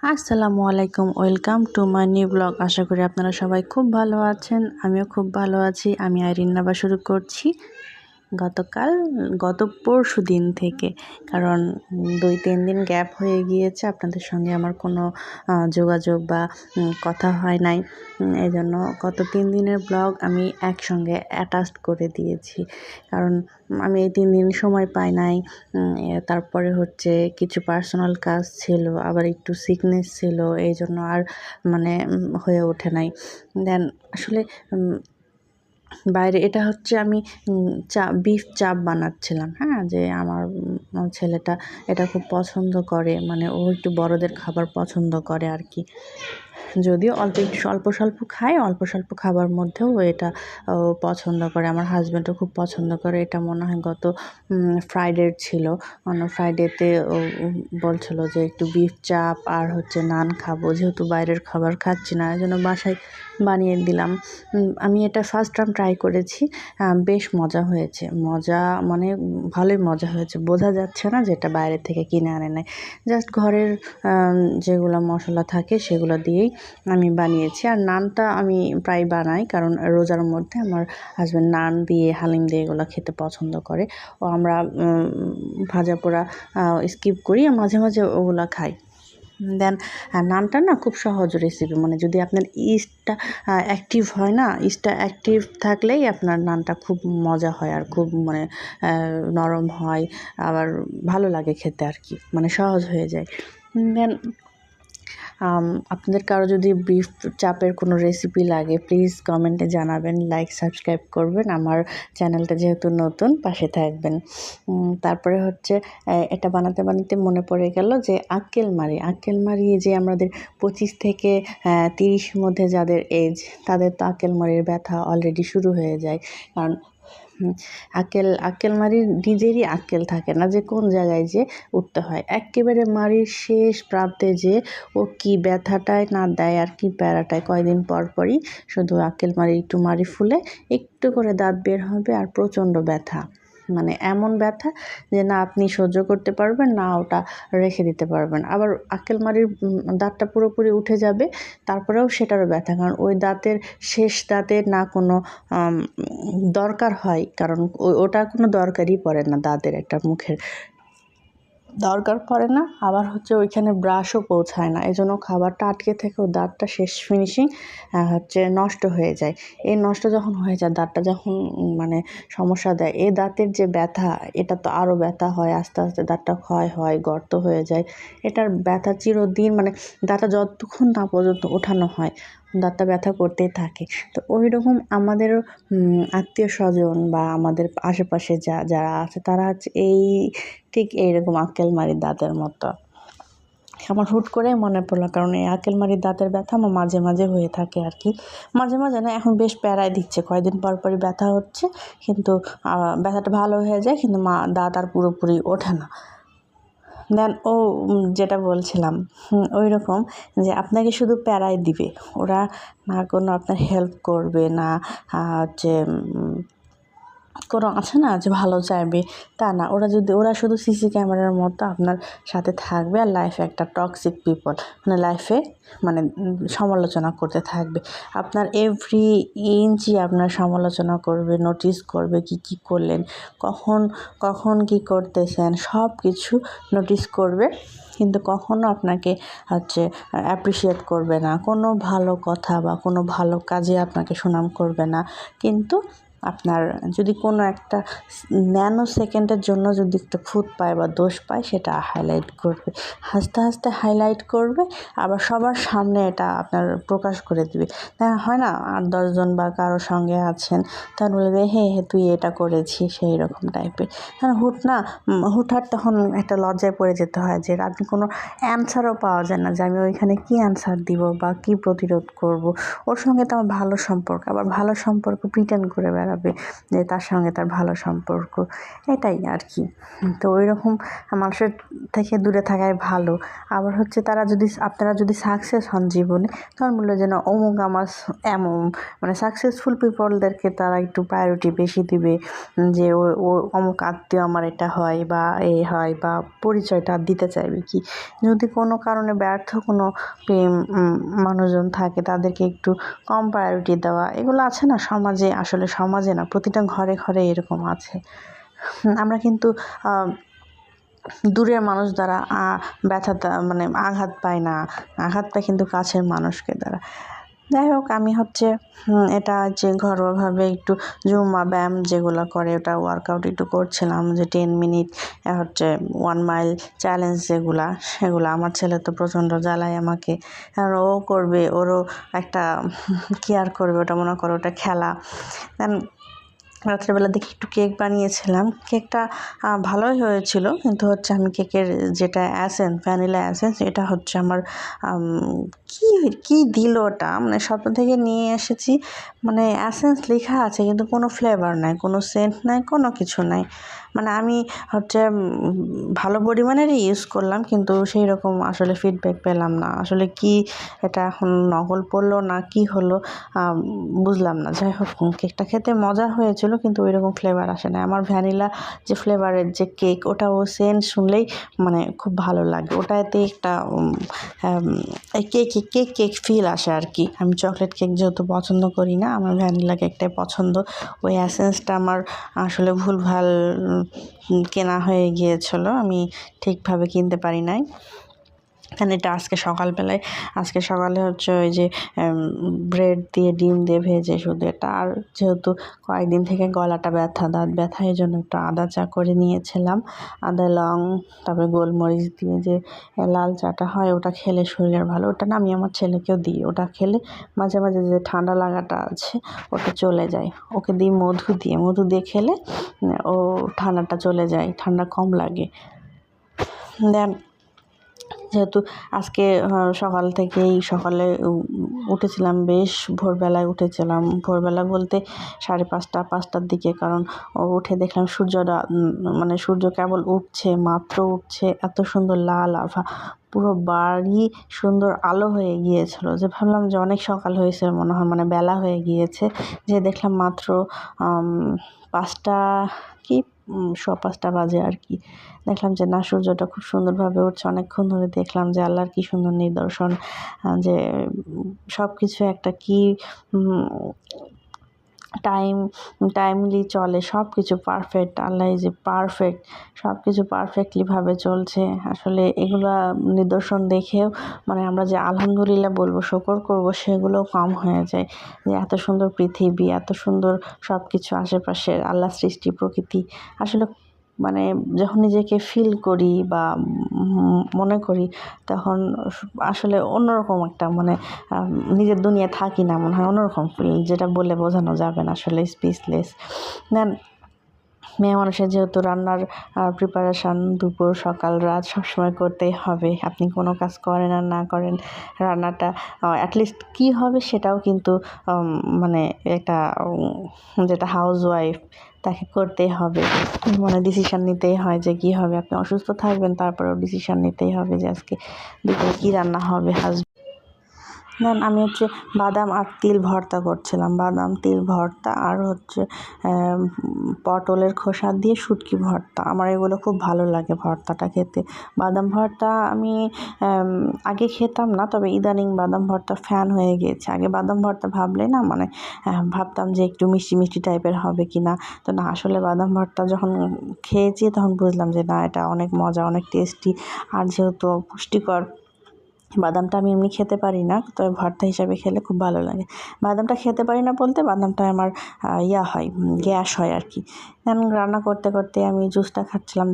আসসালামু আলাইকুম, welcome to my new blog. আশা করি আপনারা সবাই খুব ভালো আছেন। আমিও খুব ভালো আছি। আমি আইরিন নাবা শুরু করছি গত পরশু দিন থেকে, কারণ 2-3 দিন গ্যাপ হয়ে গিয়েছে। আপনাদের সঙ্গে আমার কোনো যোগাযোগ বা কথা হয় নাই। এই জন্য গত 3 দিনের ব্লগ আমি একসঙ্গে অ্যাটাচড করে দিয়েছি, কারণ আমি এই 3 দিন সময় পাই নাই। তারপরে হচ্ছে কিছু পার্সোনাল কাজ ছিল, আবার একটু সিকনেস ছিল, এই জন্য আর হয়ে ওঠে নাই। দেন আসলে বাইরে এটা হচ্ছে আমি বিফ চাপ বানাচ্ছিলাম, হ্যাঁ, যে আমার ছেলেটা এটা খুব পছন্দ করে, ও একটু বড়দের খাবার পছন্দ করে আর কি। যদিও অল্প স্বল্প খায়, অল্প স্বল্প খাবার মধ্যেও এটা পছন্দ করে। আমার হাজব্যান্ডও খুব পছন্দ করে। এটা মনে হয় গত ফ্রাইডে ছিল। অন্য ফ্রাইডেতে ও বলছিল যে একটু বিফ চাপ আর হচ্ছে নান খাবো, যেহেতু বাইরের খাবার খাচ্ছি না, এই জন্য বাসায় বানিয়ে দিলাম। আমি এটা ফার্স্ট টাইম ট্রাই করেছি, বেশ মজা হয়েছে। ভালোই মজা হয়েছে, বোঝা যাচ্ছে না যে এটা বাইরে থেকে কিনে আনে নাই। জাস্ট ঘরের যেগুলো মশলা থাকে সেগুলো দিয়েই আমি বানিয়েছি। আর নানটা আমি প্রায় বানাই, কারণ রোজার মধ্যে আমার হাজব্যান্ড নান দিয়ে, হালিম দিয়ে এগুলো খেতে পছন্দ করে। আমরা ভাজা পোড়া স্কিপ করি, মাঝে মাঝে ওগুলো খাই। দেন নানটা না খুব সহজ রেসিপি, যদি আপনার ইস্টটা অ্যাক্টিভ হয় না, ইস্টটা অ্যাক্টিভ থাকলেই আপনার নানটা খুব মজা হয় আর খুব নরম হয়, আবার ভালো লাগে খেতে আর কি, সহজ হয়ে যায়। দেন আপনাদের কারো যদি বিফ চাপের কোনো রেসিপি লাগে, প্লিজ কমেন্টে জানাবেন, লাইক সাবস্ক্রাইব করবেন, আমার চ্যানেলটা যেহেতু নতুন, পাশে থাকবেন। তারপরে হচ্ছে এটা বানাতে বানাতে মনে পড়ে গেল যে আক্কেল মারি যে আমাদের 25 থেকে 30 মধ্যে যাদের এজ, তাদের তো আক্কেল মারির ব্যথা অলরেডি শুরু হয়ে যায়। কারণ আক্কেল মারির নিজেরই আক্কেল থাকে না যে কোন জায়গায় যে উঠতে হয়। একেবারে মারির শেষ প্রান্তে যে ও কি ব্যথাটায় না দেয় আর কি প্যারাটায়, কয়দিন পর পরই শুধু আক্কেল মারি একটু মারি ফুলে একটু করে দাঁত বের হবে, আর প্রচণ্ড ব্যথা, এমন ব্যথা যে না আপনি সহ্য করতে পারবেন না ওটা রেখে দিতে পারবেন। আবার আক্কেল মারির দাঁতটা পুরোপুরি উঠে যাবে, তারপরেও সেটারও ব্যথা, কারণ ওই দাঁতের শেষ দাঁতের না কোনো দরকার হয়, কারণ ওটা কোনো দরকারই পড়ে না, দাঁতের একটা মুখের দরকার পড়ে না। আবার হচ্ছে ওইখানে ব্রাশও পৌঁছায় না, এই জন্য খাবারটা আটকে থেকেও দাঁতটা শেষ ফিনিশিং নষ্ট হয়ে যায়। এই নষ্ট যখন হয়ে যায়, দাঁতটা যখন সমস্যা দেয়, এই দাঁতের যে ব্যথা, এটা তো আরও ব্যথা হয়, আস্তে আস্তে দাঁতটা ক্ষয় হয়, গর্ত হয়ে যায়। এটার ব্যথা চিরদিন, দাঁতটা যতক্ষণ না পর্যন্ত ওঠানো হয়, দাঁতটা ব্যথা করতেই থাকে। তো ওই রকম আমাদেরও আত্মীয় স্বজন বা আমাদের আশেপাশে যারা আছে, তারা হচ্ছে ঠিক এইরকম আক্কেলমারির দাঁতের মতো। আমার হুট করেই মনে পড়লো, কারণ এই আক্কেলমারির দাঁতের ব্যথা আমার মাঝে মাঝে হয়ে থাকে আর কি। মাঝে মাঝে না, এখন বেশ প্যারায় দিচ্ছে, কয়েকদিন পর পরই ব্যথা হচ্ছে, কিন্তু ব্যথাটা ভালো হয়ে যায়, কিন্তু দাঁত আর পুরোপুরি ওঠে না। দেন যেটা বলছিলাম, ওই রকম যে আপনাকে শুধু প্যারায় দিবে, ওরা না কোনো আপনার হেল্প করবে না, হচ্ছে কোনো আছে না যে ভালো চাইবে, তা না। ওরা শুধু সিসি ক্যামেরার মতো আপনার সাথে থাকবে, আর লাইফে একটা টক্সিক পিপল, লাইফে সমালোচনা করতে থাকবে। আপনার এভরি ইঞ্চই আপনার সমালোচনা করবে, নোটিস করবে কি করলেন, কখন কি করতেছেন, সব কিছু নোটিস করবে, কিন্তু কখনো আপনাকে অ্যাপ্রিসিয়েট করবে না, কোনো ভালো কথা বা কোনো ভালো কাজে আপনাকে সুনাম করবে না। কিন্তু আপনার যদি কোনো একটা ন্যানো সেকেন্ডের জন্য যদি একটা খুঁত পায় বা দোষ পায়, সেটা হাইলাইট করবে, হাসতে হাসতে হাইলাইট করবে, আবার সবার সামনে এটা আপনার প্রকাশ করে দিবে। হয় না, 8-10 জন বা কারো সঙ্গে আছেন, তাহলে বলবে হে তুই এটা করেছিস, সেই রকম টাইপের। হুটহাট তখন একটা লজ্জায় পড়ে যেতে হয়, যে আপনি কোনো অ্যান্সারও পাওয়া যায় না, যে আমি ওইখানে কী অ্যান্সার দিব বা কী প্রতিরোধ করব। ওর সঙ্গে তো আমার ভালো সম্পর্ক, আবার ভালো সম্পর্ক প্রিটেন্ড করে বেড়াচ্ছে, করাবে যে তার সঙ্গে তার ভালো সম্পর্ক, এটাই আর কি। তো ওই রকম মানুষের থেকে দূরে থাকাই ভালো। আবার হচ্ছে আপনারা যদি সাকসেস হন জীবনে, তখন বললো যে না অমুক আমার এমন মানে সাকসেসফুল পিপলদেরকে তারা একটু প্রায়োরিটি বেশি দিবে, যে ও অমুক আত্মীয় আমার এটা হয় বা হয় বা পরিচয়টা দিতে চাইবে কি। যদি কোনো কারণে ব্যর্থ কোনো প্রেম মানুষজন থাকে, তাদেরকে একটু কম প্রায়োরিটি দেওয়া, এগুলো আছে না সমাজে, আসলে সমাজে না প্রতিটা ঘরে ঘরে এরকম আছে। আমরা কিন্তু দূরের মানুষ দ্বারা মানে আঘাত পায় না, আঘাত পায় কিন্তু কাছের মানুষকে দ্বারা। যাই হোক, আমি হচ্ছে এটা যে ঘরোয়াভাবে একটু জুম্মা ব্যায়াম যেগুলো করে ওটা ওয়ার্কআউট একটু করছিলাম, যে 10 মিনিট হচ্ছে 1 মাইল চ্যালেঞ্জ সেগুলো আমার ছেলে তো প্রচণ্ড জ্বালায় আমাকে, আর ও করবে, ওরও একটা কেয়ার করবে, ওটা মনে করো ওটা খেলা। দেন রাত্রেবেলা দেখি একটু কেক বানিয়েছিলাম, কেকটা ভালোই হয়েছিল, কিন্তু হচ্ছে আমি কেকের যেটা ভ্যানিলা অ্যাসেন্স, এটা হচ্ছে আমার কি দিল ওটা, মানে স্বপ্ন থেকে নিয়ে এসেছি, মানে অ্যাসেন্স লেখা আছে কিন্তু কোনো ফ্লেভার নাই, কোনো সেন্ট নাই, কোনো কিছু নাই। মানে আমি হচ্ছে ভালো পরিমাণেরই ইউজ করলাম, কিন্তু সেই রকম আসলে ফিডব্যাক পেলাম না। আসলে কি এটা এখন নকল পড়লো না কি হলো বুঝলাম না। যাই হোক, কেকটা খেতে মজা হয়েছিল, কিন্তু ওই রকম ফ্লেভার আসে না। আমার ভ্যানিলা যে ফ্লেভারের যে কেক, ওটা ও সেন্ট শুনলেই মানে খুব ভালো লাগে, ওটাতে একটা কেক ফিল আসে আর কি। আমি চকলেট কেক যেহেতু পছন্দ করি না, আমার ভ্যানিলা কেকটাই পছন্দ। ওই অ্যাসেন্সটা আমার আসলে ভুলভাল কেনা হয়ে গিয়েছিল, আমি ঠিকভাবে কিনতে পারি নাই। কারণ এটা আজকে সকালে হচ্ছে ওই যে ব্রেড দিয়ে ডিম দিয়ে ভেজে শুধু এটা। আর যেহেতু কয়েকদিন থেকে গলাটা দাঁত ব্যথা, এই জন্য একটু আদা চা করে নিয়েছিলাম, আদা লং তারপরে গোলমরিচ দিয়ে যে লাল চাটা হয়, ওটা খেলে শরীরের ভালো। ওটা না আমি আমার ছেলেকেও দিই, ওটা খেলে মাঝে মাঝে যে ঠান্ডা লাগাটা আছে ওটা চলে যায়। ওকে দিই মধু দিয়ে খেলে ও ঠান্ডাটা চলে যায়, ঠান্ডা কম লাগে। দেন যেহেতু আজকে সকালে উঠেছিলাম, বেশ ভোরবেলায় উঠেছিলাম, ভোরবেলা বলতে 5:30-5টার দিকে, কারণ উঠে দেখলাম সূর্য কেবল মাত্র উঠছে, এত সুন্দর লাল আভা, পুরো বাড়ি সুন্দর আলো হয়ে গিয়েছিল, যে ভাবলাম যে অনেক সকাল হয়েছে মনে হয়, মানে বেলা হয়ে গিয়েছে। যে দেখলাম মাত্র 5টা কি 5:15 বাজে আর কি। দেখলাম যে না, সূর্যটা খুব সুন্দরভাবে উঠছে। অনেকক্ষণ ধরে দেখলাম যে আল্লাহর কি সুন্দর নিদর্শন, যে সব কিছু একটা কি টাইমলি চলে, সব কিছু পারফেক্ট, আল্লাহ যে পারফেক্ট, সব কিছু পারফেক্টলিভাবে চলছে। আসলে এগুলা নিদর্শন দেখেও মানে আমরা যে আলহামদুলিল্লাহ বলবো, শুকর করব, সেগুলোও কম হয়ে যায়। যে এত সুন্দর পৃথিবী, এত সুন্দর সব কিছু আশেপাশের আল্লাহ সৃষ্টি প্রকৃতি, আসলে মানে যখন নিজেকে ফিল করি বা মনে করি, তখন আসলে অন্যরকম একটা মানে নিজের দুনিয়ায় থাকি না, মনে হয় অন্যরকম ফিল, যেটা বলে বোঝানো যাবে না, আসলে স্পিচলেস। দেন মেয়ে মানুষের যেহেতু রান্নার প্রিপারেশান দুপুর সকাল রাত সবসময় করতেই হবে, আপনি কোনো কাজ করেন আর না করেন, রান্নাটা অ্যাটলিস্ট কী হবে সেটাও কিন্তু মানে একটা যেটা হাউসওয়াইফ তাকে করতেই হবে, মানে ডিসিশান নিতেই হয় যে কী হবে। আপনি অসুস্থ থাকবেন, তারপরেও ডিসিশান নিতেই হবে যে আজকে দুপুরে কী রান্না হবে। দেন আমি হচ্ছে বাদাম আর তিল ভর্তা করছিলাম, বাদাম তিল ভর্তা, আর হচ্ছে পটলের খোসা দিয়ে শুটকি ভর্তা। আমার এগুলো খুব ভালো লাগে ভর্তাটা খেতে। বাদাম ভর্তা আমি আগে খেতাম না, তবে ইদানিং বাদাম ভর্তা ফ্যান হয়ে গিয়েছে। আগে বাদাম ভর্তা ভাবলে না মানে ভাবতাম যে একটু মিষ্টি মিষ্টি টাইপের হবে কি না, তো না, আসলে বাদাম ভর্তা যখন খেয়েছি তখন বুঝলাম যে না, এটা অনেক মজা, অনেক টেস্টি, আর যেহেতু পুষ্টিকর। বাদামটা আমি এমনি খেতে পারি না, তবে ভর্তা হিসাবে খেলে খুব ভালো লাগে। বাদামটা খেতে পারি না বলতে, বাদামটা আমার গ্যাস হয় আর কি। রান্না করতে করতে আমি জুসটা খাচ্ছিলাম,